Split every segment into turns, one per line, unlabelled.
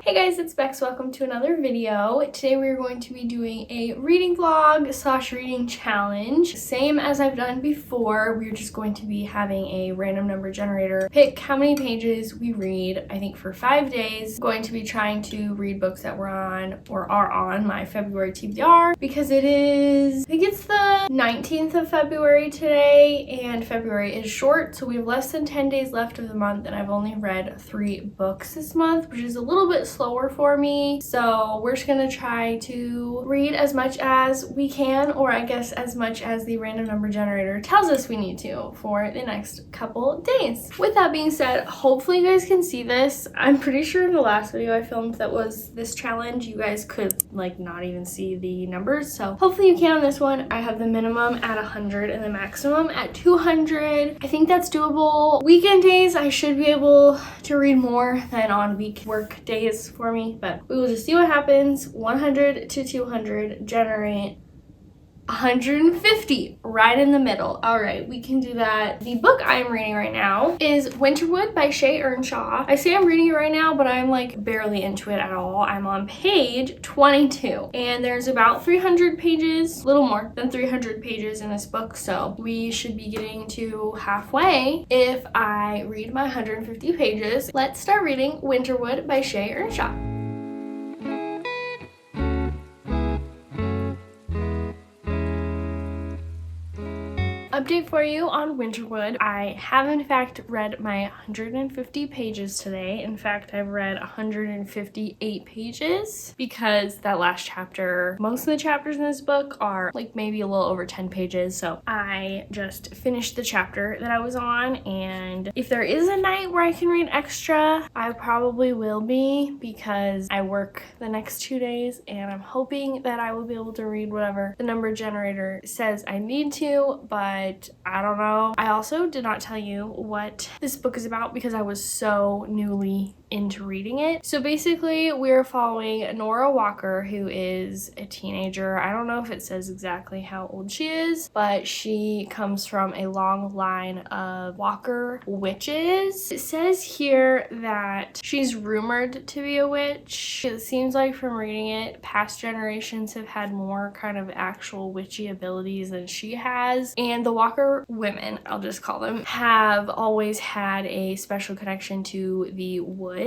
Hey guys, it's Bex. Welcome to another video. Today we're going to be doing a reading vlog / reading challenge. Same as I've done before, we're just going to be having a random number generator pick how many pages we read, I think for 5 days. I'm going to be trying to read books that were on or are on my February TBR because I think it's the 19th of February today, and February is short, so we have less than 10 days left of the month, and I've only read 3 books this month, which is a little bit slower for me. So we're just gonna try to read as much as we can, or I guess as much as the random number generator tells us we need to for the next couple days. With that being said, hopefully you guys can see this. I'm pretty sure in the last video I filmed that was this challenge, you guys could like not even see the numbers. So hopefully you can on this one. I have the minimum at 100 and the maximum at 200. I think that's doable. Weekend days, I should be able to read more than on work days for me, but we will just see what happens. 100 to 200 generate 150 right in the middle. All right, we can do that. The book I'm reading right now is Winterwood by Shea Ernshaw. I say I'm reading it right now, but I'm like barely into it at all. I'm on page 22 and there's about 300 pages, a little more than 300 pages in this book, so we should be getting to halfway if I read my 150 pages. Let's start reading Winterwood by Shea Ernshaw. Update for you on Winterwood. I have in fact read my 150 pages today. In fact, I've read 158 pages because that last chapter, most of the chapters in this book are like maybe a little over 10 pages. So I just finished the chapter that I was on, and if there is a night where I can read extra, I probably will be because I work the next 2 days and I'm hoping that I will be able to read whatever the number generator says I need to, but I don't know. I also did not tell you what this book is about because I was so newly into reading it. So basically we're following Nora Walker, who is a teenager. I don't know if it says exactly how old she is, but she comes from a long line of Walker witches. It says here that she's rumored to be a witch. It seems like from reading it, past generations have had more kind of actual witchy abilities than she has, and the Walker women, I'll just call them, have always had a special connection to the woods.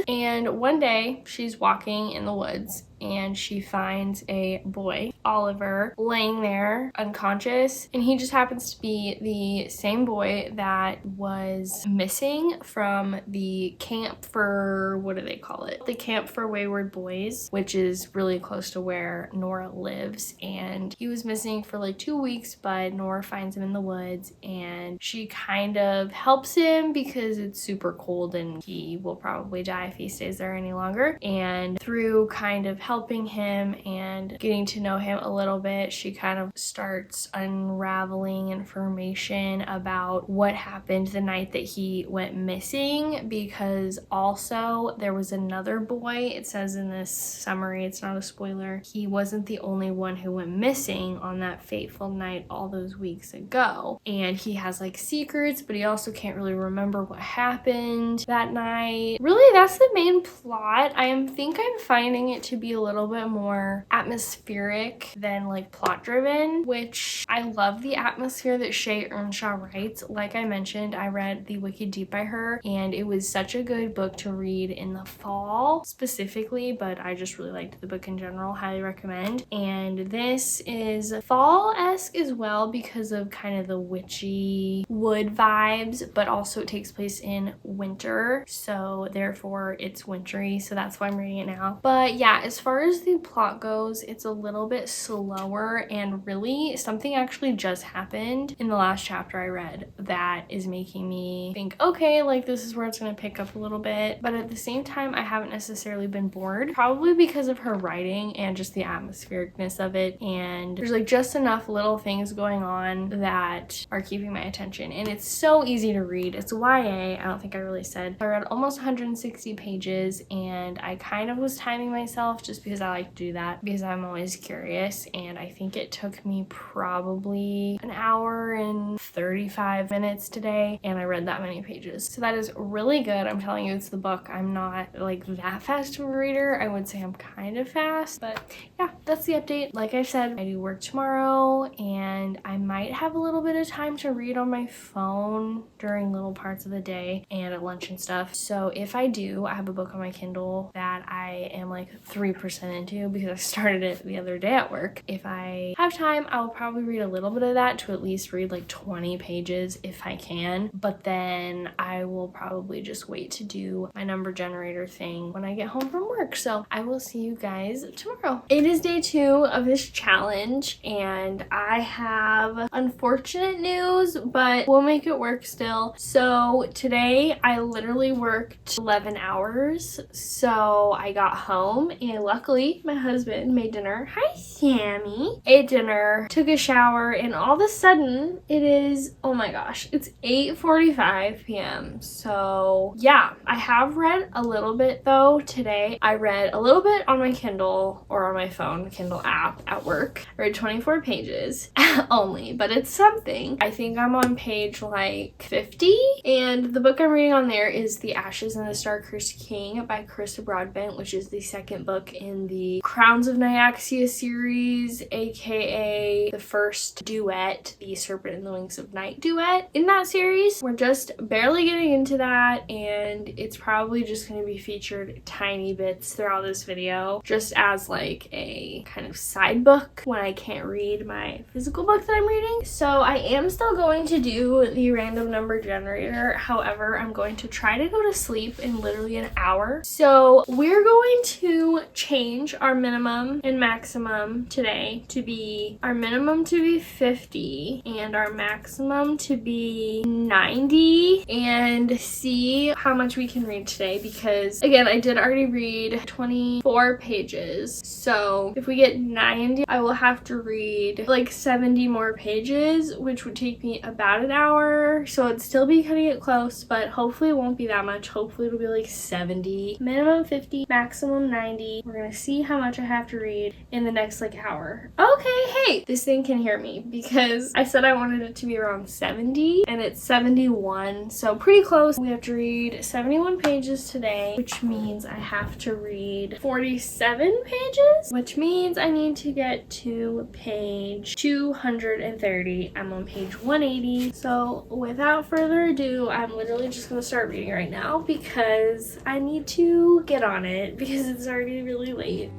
And one day she's walking in the woods and she finds a boy, Oliver, laying there unconscious, and he just happens to be the same boy that was missing from the camp for, what do they call it? The Camp for Wayward Boys, which is really close to where Nora lives, and he was missing for like 2 weeks, but Nora finds him in the woods and she kind of helps him because it's super cold and he will probably die if he stays there any longer. And through kind of helping him and getting to know him a little bit, she kind of starts unraveling information about what happened the night that he went missing, because also there was another boy. It says in this summary, it's not a spoiler, he wasn't the only one who went missing on that fateful night all those weeks ago, and he has like secrets, but he also can't really remember what happened that night. Really, that's the main plot. I think I'm finding it to be a little bit more atmospheric than like plot driven, which I love the atmosphere that Shea Ernshaw writes. Like I mentioned, I read The Wicked Deep by her and it was such a good book to read in the fall specifically, but I just really liked the book in general. Highly recommend. And this is fall-esque as well because of kind of the witchy wood vibes, but also it takes place in winter, so therefore it's wintry, so that's why I'm reading it now. But yeah, as far as the plot goes, it's a little bit slower, and really something actually just happened in the last chapter I read that is making me think, okay, like this is where it's going to pick up a little bit. But at the same time, I haven't necessarily been bored, probably because of her writing and just the atmosphericness of it, and there's like just enough little things going on that are keeping my attention, and it's so easy to read. It's YA. I don't think I really said. I read almost 160 pages and I kind of was timing myself just just because I like to do that, because I'm always curious. And I think it took me probably an hour and 35 minutes today, and I read that many pages. So that is really good. I'm telling you, it's the book. I'm not like that fast of a reader. I would say I'm kind of fast, but yeah, that's the update. Like I said, I do work tomorrow, and I might have a little bit of time to read on my phone during little parts of the day and at lunch and stuff. So if I do, I have a book on my Kindle that I am like 3% into because I started it the other day at work. If I have time, I'll probably read a little bit of that, to at least read like 20 pages if I can, but then I will probably just wait to do my number generator thing when I get home from work. So I will see you guys tomorrow. It is day 2 of this challenge, and I have unfortunate news, but we'll make it work still. So today I literally worked 11 hours. So I got home, and luckily my husband made dinner. Hi, Sammy. Ate dinner, took a shower, and all of a sudden it is, oh my gosh, it's 8:45 p.m. So yeah, I have read a little bit though today. I read a little bit on my Kindle, or on my phone, Kindle app at work. I read 24 pages only, but it's something. I think I'm on page like 50, and the book I'm reading on there is The Ashes and the Star-Cursed King by Carissa Broadbent, which is the second book in the Crowns of Nyaxia series, aka the first duet, the Serpent and the Wings of Night duet in that series. We're just barely getting into that, and it's probably just going to be featured tiny bits throughout this video, just as like a kind of side book when I can't read my physical book that I'm reading. So I am still going to do the random number generator. However, I'm going to try to go to sleep in literally an hour. So we're going to change our minimum and maximum today to be, our minimum to be 50 and our maximum to be 90, and see how much we can read today, because again, I did already read 24 pages. So if we get 90, I will have to read like 70 more pages, which would take me about an hour. So it'd still be cutting it close, but hopefully it won't be that much. Hopefully it'll be like 70. Minimum 50, maximum 90. We're gonna see how much I have to read in the next like hour. Okay, hey, this thing can hear me because I said I wanted it to be around 70 and it's 71, so pretty close. We have to read 71 pages today, which means I have to read 47 pages, which means I need to get to page 230. I'm on page 180. So without further ado, I'm literally just gonna start reading right now because I need to get on it because it's already really late.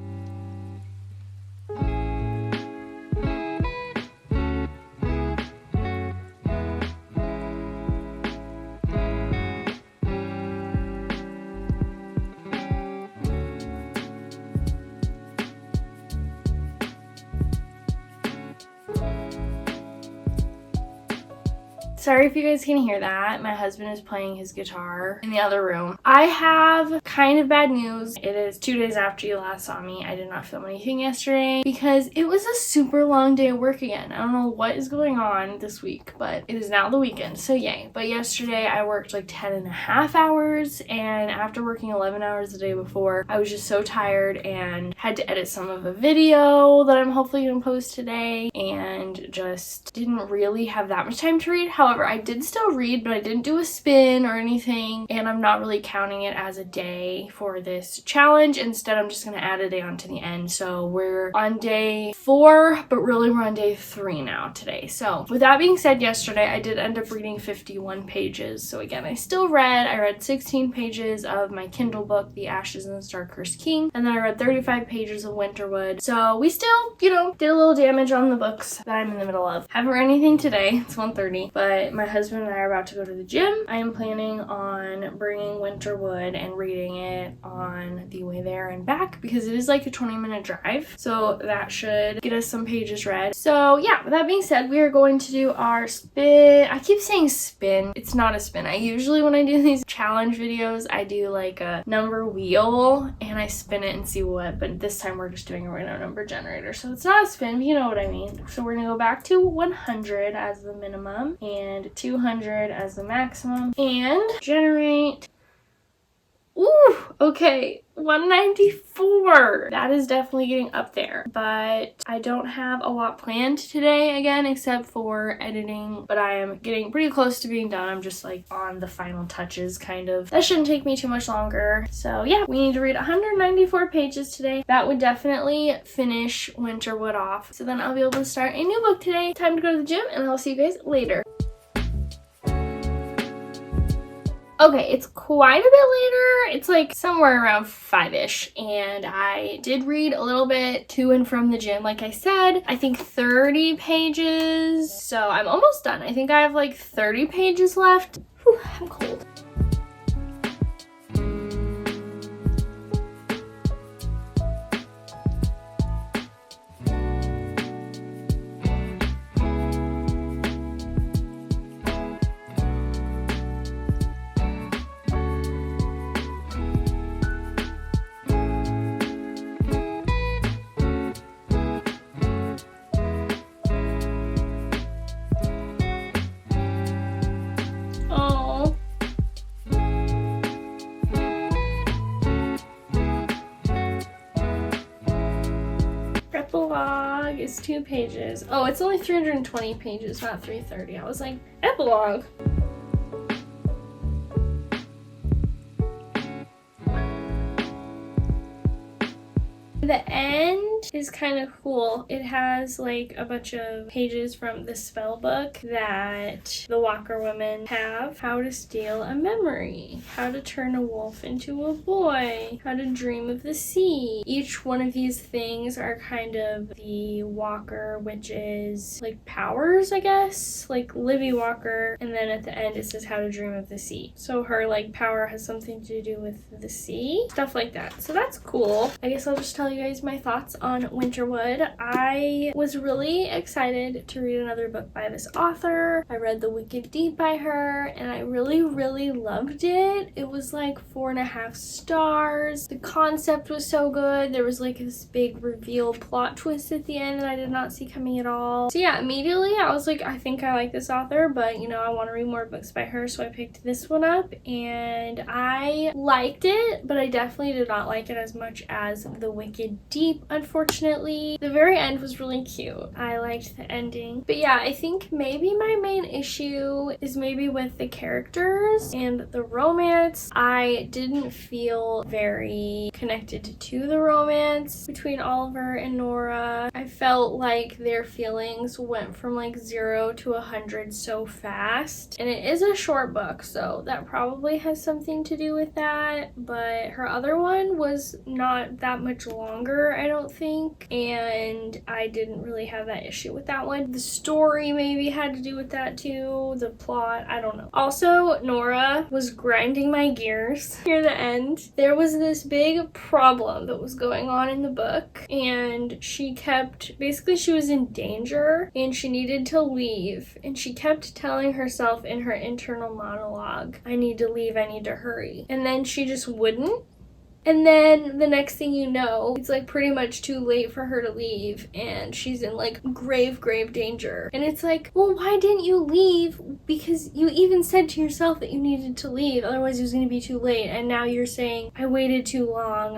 Sorry if you guys can hear that. My husband is playing his guitar in the other room. I have kind of bad news. It is 2 days after you last saw me. I did not film anything yesterday because it was a super long day of work again. I don't know what is going on this week, but it is now the weekend, so yay. But yesterday I worked like 10.5 hours, and after working 11 hours the day before, I was just so tired and had to edit some of a video that I'm hopefully gonna post today, and just didn't really have that much time to read. However, I did still read, but I didn't do a spin or anything, and I'm not really counting it as a day for this challenge. Instead, I'm just going to add a day onto the end. So we're on day 4, but really we're on day 3 now today. So with that being said, yesterday I did end up reading 51 pages. So again, I read 16 pages of my Kindle book, The Ashes and the Star-Cursed King, and then I read 35 pages of Winterwood. So we still, did a little damage on the books that I'm in the middle of. Haven't read anything today. It's 1:30, but my husband and I are about to go to the gym. I am planning on bringing Winterwood and reading it on the way there and back because it is like a 20-minute drive. So that should get us some pages read. So yeah, with that being said, we are going to do our spin. I keep saying spin. It's not a spin. I usually, when I do these challenge videos, I do like a number wheel and I spin it and see what, but this time we're just doing a random number generator. So it's not a spin, but you know what I mean. So we're gonna go back to 100 as the minimum and 200 as the maximum and generate Ooh, okay, 194. That is definitely getting up there, but I don't have a lot planned today again except for editing, but I am getting pretty close to being done. I'm just like on the final touches kind of. That shouldn't take me too much longer. So yeah, we need to read 194 pages today. That would definitely finish Winterwood off. So then I'll be able to start a new book today. Time to go to the gym, and I'll see you guys later. Okay, it's quite a bit later. It's like somewhere around 5-ish, and I did read a little bit to and from the gym. Like I said, I think 30 pages, so I'm almost done. I think I have like 30 pages left. Whew, I'm cold. Epilogue is 2 pages. Oh, it's only 320 pages, not 330. I was like, epilogue. The end is kind of cool. It has like a bunch of pages from the spell book that the Walker women have. How to steal a memory, how to turn a wolf into a boy, how to dream of the sea. Each one of these things are kind of the Walker witches like powers, I guess, like Livy Walker, and then at the end it says how to dream of the sea. So her like power has something to do with the sea, stuff like that. So that's cool. I guess I'll just tell you guys my thoughts on Winterwood. I was really excited to read another book by this author. I read The Wicked Deep by her, and I really loved it. It was like 4.5 stars. The concept was so good. There was like this big reveal plot twist at the end that I did not see coming at all. So yeah, immediately I was like, I think I like this author, but you know, I want to read more books by her, so I picked this one up, and I liked it, but I definitely did not like it as much as The Wicked Deep, unfortunately. The very end was really cute. I liked the ending. But yeah, I think maybe my main issue is maybe with the characters and the romance. I didn't feel very connected to the romance between Oliver and Nora. I felt like their feelings went from like 0 to 100 so fast. And it is a short book, so that probably has something to do with that. But her other one was not that much longer, I don't think, and I didn't really have that issue with that one. The story maybe had to do with that too, the plot, I don't know. Also, Nora was grinding my gears near the end. There was this big problem that was going on in the book, and she was in danger and she needed to leave, and she kept telling herself in her internal monologue, I need to leave, I need to hurry, and then she just wouldn't. And then the next thing you know, it's like pretty much too late for her to leave, and she's in like grave danger. And it's like, well, why didn't you leave? Because you even said to yourself that you needed to leave, otherwise it was going to be too late. And now you're saying, I waited too long.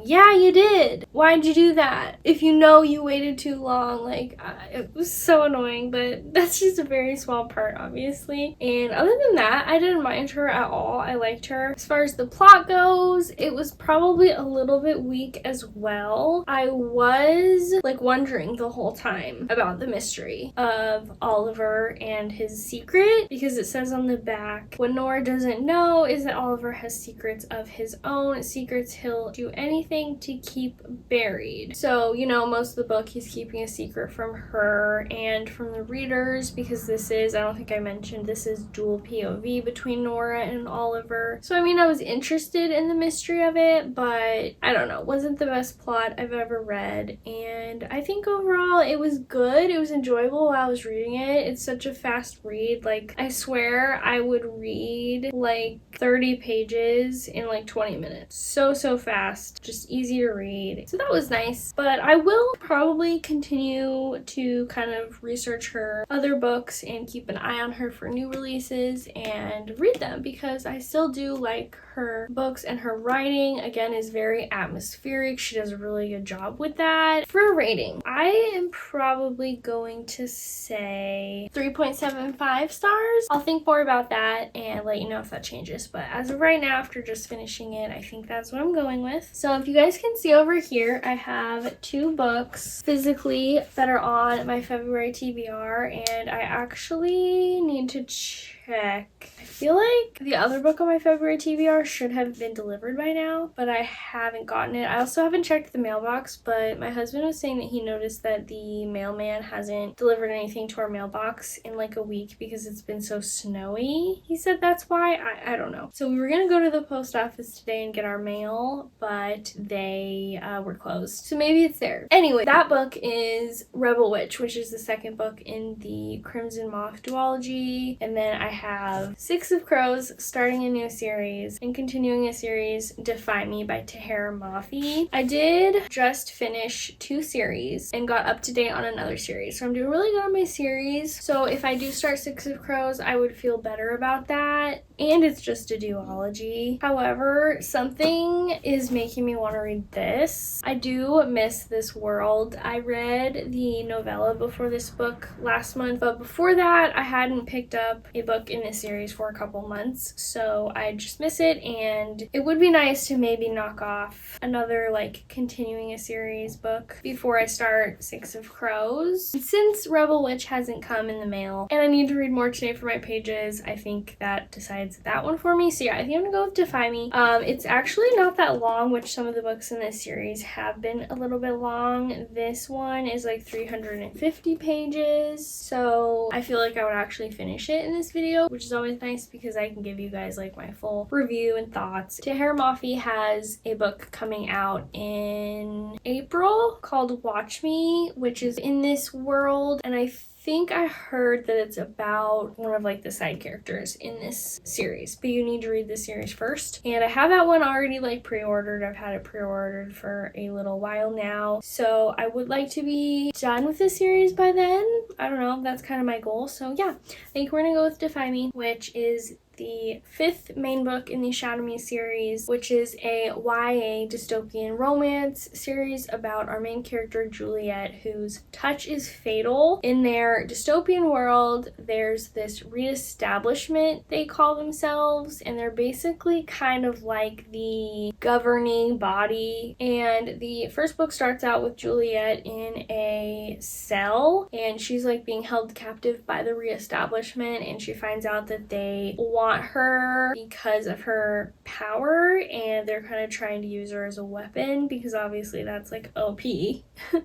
Yeah, you did. Why'd you do that? If you know you waited too long, like, it was so annoying, but that's just a very small part, obviously. And other than that, I didn't mind her at all. I liked her. As far as the plot goes, it was probably a little bit weak as well. I was like wondering the whole time about the mystery of Oliver and his secret, because it says on the back, what Nora doesn't know is that Oliver has secrets of his own, secrets he'll do anything to keep buried. So, you know, most of the book he's keeping a secret from her and from the readers, because this is, I don't think I mentioned, this is dual POV between Nora and Oliver. So I mean, I was interested in the mystery history of it, but I don't know, wasn't the best plot I've ever read. And I think overall it was good. It was enjoyable while I was reading it. It's such a fast read. Like, I swear I would read like 30 pages in like 20 minutes. So fast, just easy to read. So that was nice. But I will probably continue to kind of research her other books and keep an eye on her for new releases and read them, because I still do like her books, and her writing again is very atmospheric. She does a really good job with that. For a rating, I am probably going to say 3.75 stars. I'll think more about that and let you know if that changes, but as of right now, after just finishing it, I think that's what I'm going with. So if you guys can see over here, I have 2 books physically that are on my February TBR, and I actually need to check. I feel like the other book on my February TBR should have been delivered by now, but I haven't gotten it. I also haven't checked the mailbox, but my husband was saying that he noticed that the mailman hasn't delivered anything to our mailbox in like a week because it's been so snowy. He said that's why. I don't know. So we were gonna go to the post office today and get our mail, but they were closed. So maybe it's there. Anyway, that book is Rebel Witch, which is the second book in the Crimson Moth duology. And then I have Six of Crows, starting a new series and continuing a series, Defy Me by Tahereh Mafi. I did just finish 2 series and got up to date on another series, so I'm doing really good on my series. So if I do start Six of Crows, I would feel better about that, and it's just a duology. However, something is making me want to read this. I do miss this world. I read the novella before this book last month, but before that I hadn't picked up a book in this series for a couple months, so I just miss it, and it would be nice to maybe knock off another like continuing a series book before I start Six of Crows. Since Rebel Witch hasn't come in the mail and I need to read more today for my pages, I think that decides that one for me. So yeah, I think I'm gonna go with Defy Me. It's actually not that long, which some of the books in this series have been a little bit long. This one is like 350 pages, so I feel like I would actually finish it in this video, which is always nice because I can give you guys like my full review and thoughts. Tahereh Mafi has a book coming out in April called Watch Me, which is in this world, and I think I heard that it's about one of like the side characters in this series, but you need to read the series first. And I have that one already like pre-ordered. I've had it pre-ordered for a little while now, so I would like to be done with this series by then. I don't know, that's kind of my goal. So yeah, I think we're gonna go with Defy Me, which is the 5th main book in the Shadow Me series, which is a YA dystopian romance series about our main character Juliet, whose touch is fatal. In their dystopian world, there's this reestablishment, they call themselves, and they're basically kind of like the governing body. And the first book starts out with Juliet in a cell, and she's like being held captive by the reestablishment, and she finds out that they want her because of her power, and they're kind of trying to use her as a weapon because obviously that's like OP.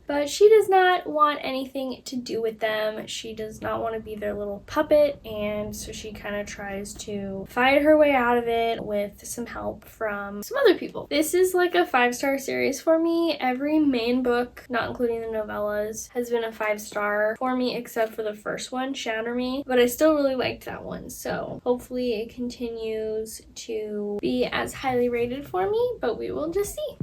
But she does not want anything to do with them. She does not want to be their little puppet, and so she kind of tries to fight her way out of it with some help from some other people. This is like a 5-star series for me. Every main book, not including the novellas, has been a 5-star for me except for the first one, Shatter Me, but I still really liked that one, so hopefully it continues to be as highly rated for me, but we will just see.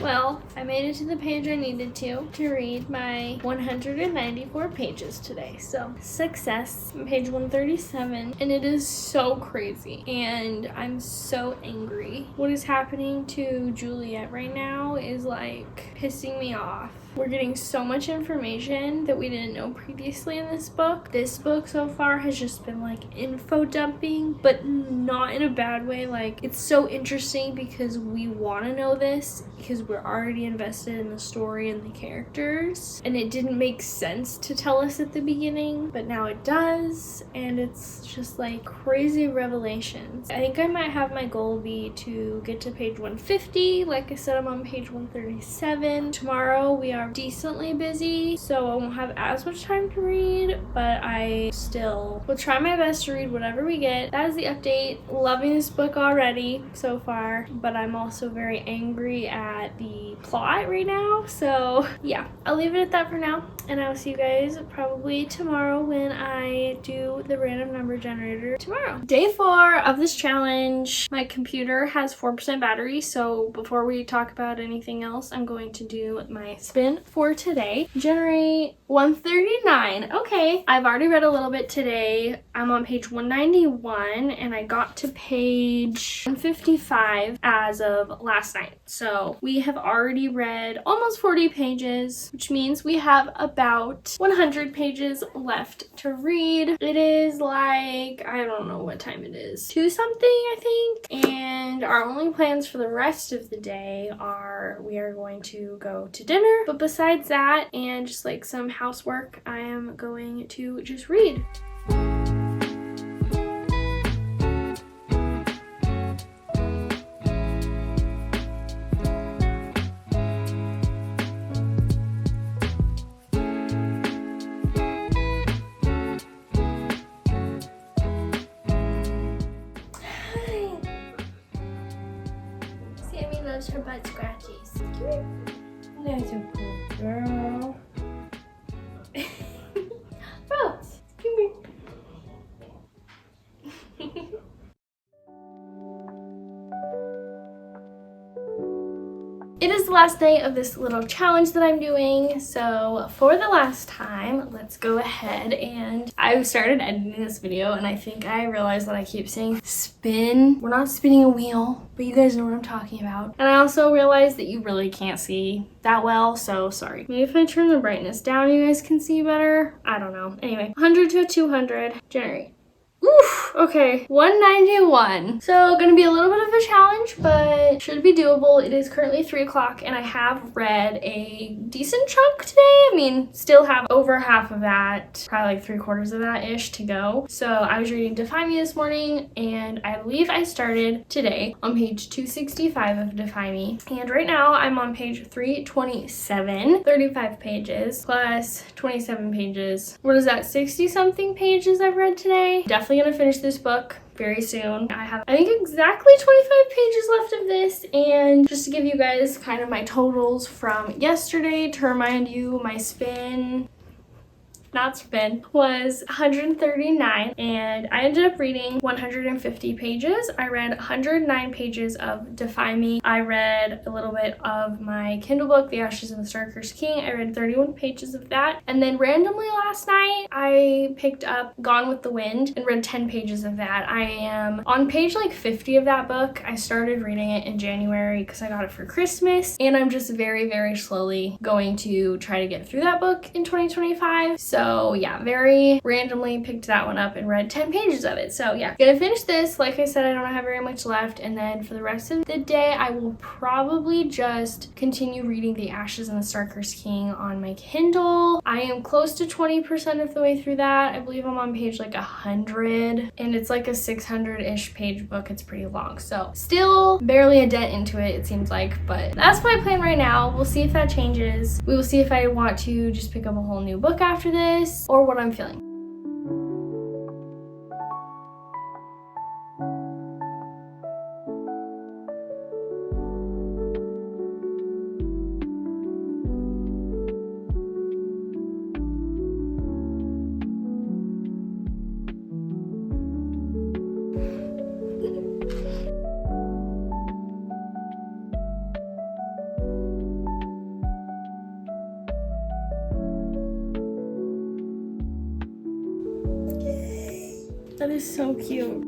Well, I made it to the page I needed to read my 194 pages today. So, success. I'm page 137, and it is so crazy, and I'm so angry. What is happening to Juliet right now is like pissing me off. We're getting so much information that we didn't know previously in this book. This book so far has just been like info dumping, but not in a bad way. Like, it's so interesting because we want to know this because we're already invested in the story and the characters, and it didn't make sense to tell us at the beginning, but now it does, and it's just like crazy revelations. I think I might have my goal be to get to page 150. Like I said, I'm on page 137. Tomorrow we are decently busy, so I won't have as much time to read, but I still will try my best to read whatever we get. That is the update. Loving this book already so far, but I'm also very angry at the plot right now. So yeah, I'll leave it at that for now, and I'll see you guys probably tomorrow when I do the random number generator tomorrow. Day 4 of this challenge. My computer has 4% battery, so before we talk about anything else, I'm going to do my spin for today. Generate 139. Okay, I've already read a little bit today. I'm on page 191 and I got to page 155 as of last night. So we have already read almost 40 pages, which means we have about 100 pages left to read. It is like, I don't know what time it is, 2 something I think, and our only plans for the rest of the day are we are going to go to dinner, but besides that and just like some housework, I am going to just read. Sammy loves her butt scratchies. Come here. That's a cool girl. Rose, come here. It is the last day of this little challenge that I'm doing, so for the last time, let's go ahead and I started editing this video and I think I realized that I keep saying spin. We're not spinning a wheel, but you guys know what I'm talking about. And I also realized that you really can't see that well, so sorry. Maybe if I turn the brightness down, you guys can see better. I don't know. Anyway, 100 to 200, generate. Oof, okay, 191. So gonna be a little bit of a challenge, but should be doable. It is currently 3 o'clock and I have read a decent chunk today. I mean, still have over half of that, probably like 3/4 of that ish to go. So I was reading Defy Me this morning and I believe I started today on page 265 of Defy Me. And right now I'm on page 327, 35 pages plus 27 pages. What is that, 60 something pages I've read today? Definitely gonna finish this book very soon. I have, I think, exactly 25 pages left of this, and just to give you guys kind of my totals from yesterday to remind you, my spin was 139 and I ended up reading 150 pages. I read 109 pages of Defy Me. I read a little bit of my Kindle book, The Ashes of the Star-Cursed King. I read 31 pages of that. And then randomly last night, I picked up Gone with the Wind and read 10 pages of that. I am on page like 50 of that book. I started reading it in January because I got it for Christmas, and I'm just very, very slowly going to try to get through that book in 2025. So yeah, very randomly picked that one up and read 10 pages of it. So yeah, gonna finish this. Like I said, I don't have very much left, and then for the rest of the day, I will probably just continue reading The Ashes and the Star-Cursed King on my Kindle. I am close to 20% of the way through that. I believe I'm on page like 100, and it's like a 600-ish page book. It's pretty long, so still barely a dent into it, it seems like, but that's my plan right now. We'll see if that changes. We will see if I want to just pick up a whole new book after this, or what I'm feeling. That is so cute.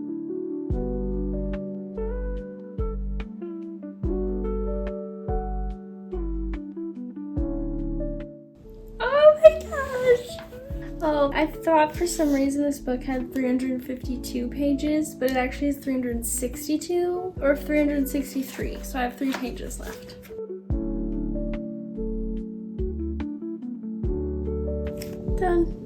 thought for some reason this book had 352 pages, but it actually has 362 or 363, so I have 3 pages left. Done.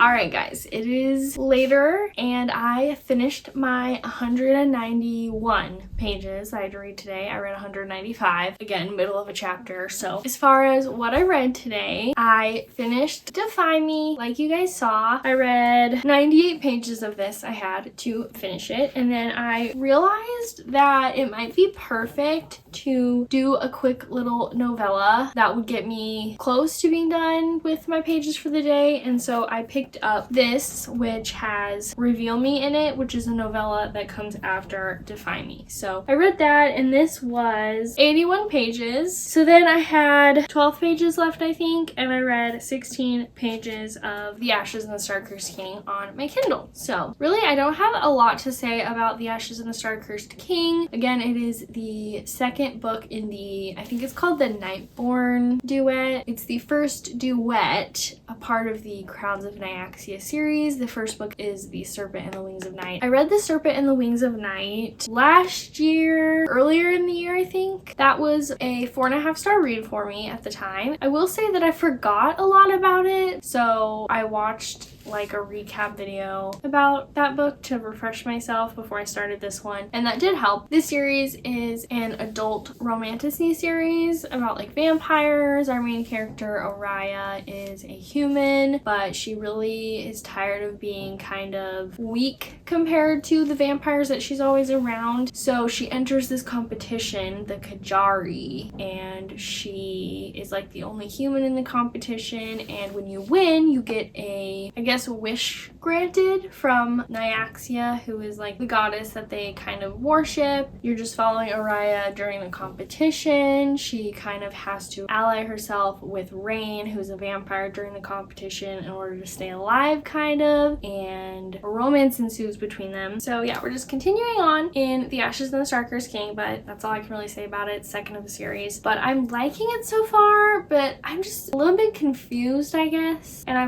Alright guys, it is later and I finished my 191 pages I had to read today. I read 195, again, middle of a chapter. So as far as what I read today, I finished Defy Me, like you guys saw. I read 98 pages of this. I had to finish it, and then I realized that it might be perfect to do a quick little novella that would get me close to being done with my pages for the day, and so I picked up this, which has Reveal Me in it, which is a novella that comes after Defy Me. So I read that, and this was 81 pages. So then I had 12 pages left, I think, and I read 16 pages of The Ashes and the Star-Cursed King on my Kindle. So really, I don't have a lot to say about The Ashes and the Star-Cursed King. Again, it is the second book in the, I think it's called the Nightborn duet. It's the first duet, a part of the Crowns of Nyaxia series. The first book is The Serpent and the Wings of Night. I read The Serpent and the Wings of Night last year, earlier in the year, I think. That was a 4.5-star read for me at the time. I will say that I forgot a lot about it, so I watched like a recap video about that book to refresh myself before I started this one, and that did help. This series is an adult romantasy series about like vampires. Our main character, Araya, is a human, but she really is tired of being kind of weak compared to the vampires that she's always around. So she enters this competition, the Kajari, and she is like the only human in the competition, and when you win, you get a, I guess, a wish granted from Nyaxia, who is like the goddess that they kind of worship. You're just following Araya during the competition. She kind of has to ally herself with Rain, who's a vampire, during the competition in order to stay alive, kind of, and a romance ensues between them. So yeah, we're just continuing on in The Ashes and the Star-Cursed King, but that's all I can really say about it. It's second of the series, but I'm liking it so far, but I'm just a little bit confused, I guess. And I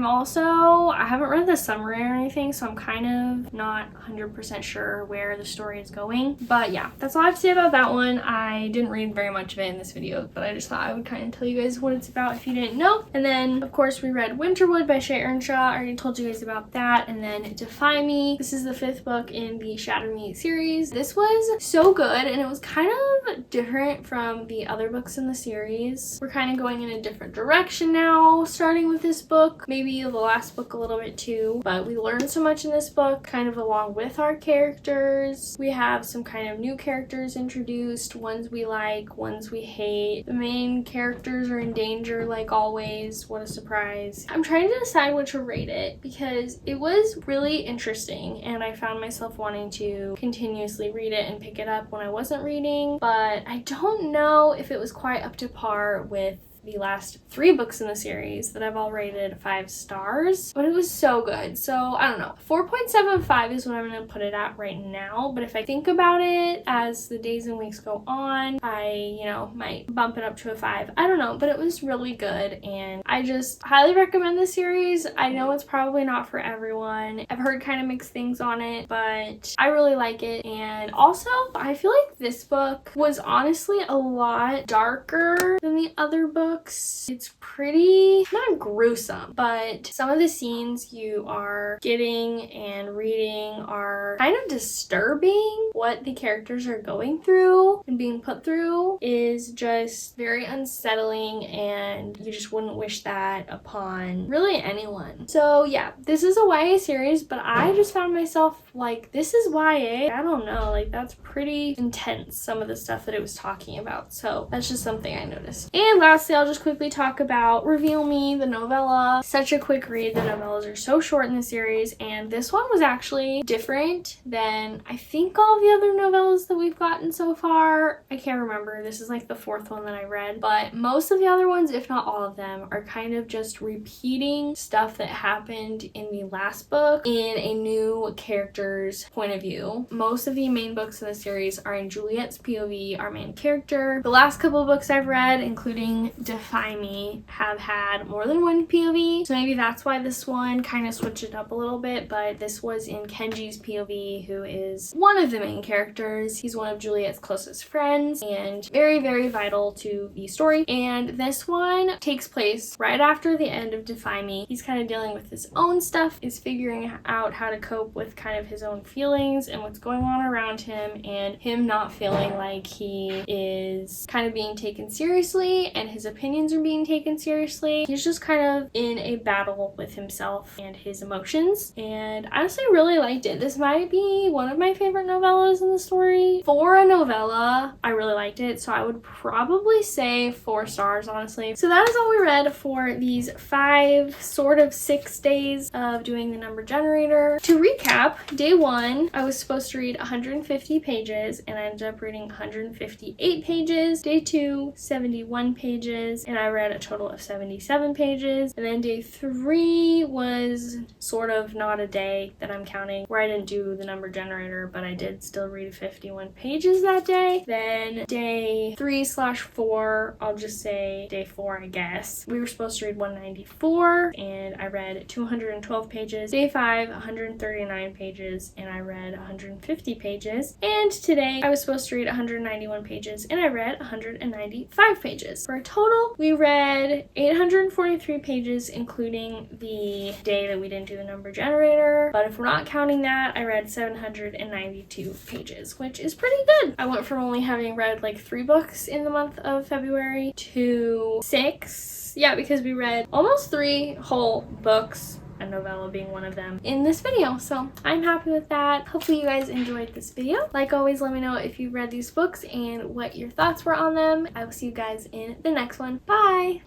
haven't read the summary or anything, so I'm kind of not 100% sure where the story is going. But yeah, that's all I have to say about that one. I didn't read very much of it in this video, but I just thought I would kind of tell you guys what it's about if you didn't know. And then, of course, we read Winterwood by Shea Ernshaw. I already told you guys about that. And then Defy Me. This is the 5th book in the Shatter Me series. This was so good, and it was kind of different from the other books in the series. We're kind of going in a different direction now, starting with this book. Maybe the last book a little bit too, but we learned so much in this book, kind of along with our characters. We have some kind of new characters introduced, ones we like, ones we hate. The main characters are in danger, like always. What a surprise. I'm trying to decide what to rate it because it was really interesting, and I found myself wanting to continuously read it and pick it up when I wasn't reading, but I don't know if it was quite up to par with the last 3 books in the series that I've all rated 5 stars, but it was so good. So I don't know, 4.75 is what I'm gonna put it at right now, but if I think about it as the days and weeks go on, I, might bump it up to a 5. I don't know, but it was really good, and I just highly recommend this series. I know it's probably not for everyone. I've heard kind of mixed things on it, but I really like it. And also, I feel like this book was honestly a lot darker than the other book. books. It's pretty, not gruesome, but some of the scenes you are getting and reading are kind of disturbing. What the characters are going through and being put through is just very unsettling, and you just wouldn't wish that upon really anyone. So yeah, this is a YA series, but I just found myself like, this is YA? I don't know, like that's pretty intense, some of the stuff that it was talking about. So that's just something I noticed. And lastly, I'll just quickly talk about Reveal Me, the novella. Such a quick read. The novellas are so short in the series, and this one was actually different than I think all the other novellas that we've gotten so far. I can't remember. This is like the 4th one that I read, but most of the other ones, if not all of them, are kind of just repeating stuff that happened in the last book in a new character's point of view. Most of the main books in the series are in Juliet's POV, our main character. The last couple of books I've read, including Defy Me, have had more than one POV, so maybe that's why this one kind of switched it up a little bit, but this was in Kenji's POV, who is one of the main characters. He's one of Juliet's closest friends and very, very vital to the story. And this one takes place right after the end of Defy Me. He's kind of dealing with his own stuff, is figuring out how to cope with kind of his own feelings and what's going on around him, and him not feeling like he is kind of being taken seriously and his opinions are being taken seriously. He's just kind of in a battle with himself and his emotions, and I honestly really liked it. This might be one of my favorite novellas in the story. For a novella, I really liked it, so I would probably say 4 stars, honestly. So that is all we read for these 5, sort of 6 days of doing the number generator. To recap, day 1, I was supposed to read 150 pages and I ended up reading 158 pages. Day 2, 71 pages, and I read a total of 77 pages. And then day 3 was sort of not a day that I'm counting, where I didn't do the number generator, but I did still read 51 pages that day. Then day 3/4, I'll just say day 4, I guess. We were supposed to read 194 and I read 212 pages. Day 5, 139 pages, and I read 150 pages. And today I was supposed to read 191 pages and I read 195 pages. For a total, we read 843 pages, including the day that we didn't do the number generator. But if we're not counting that, I read 792 pages, which is pretty good. I went from only having read like 3 books in the month of February to 6. Yeah, because we read almost 3 whole books, a novella being one of them, in this video. So I'm happy with that. Hopefully you guys enjoyed this video. Like always, let me know if you read these books and what your thoughts were on them. I will see you guys in the next one. Bye!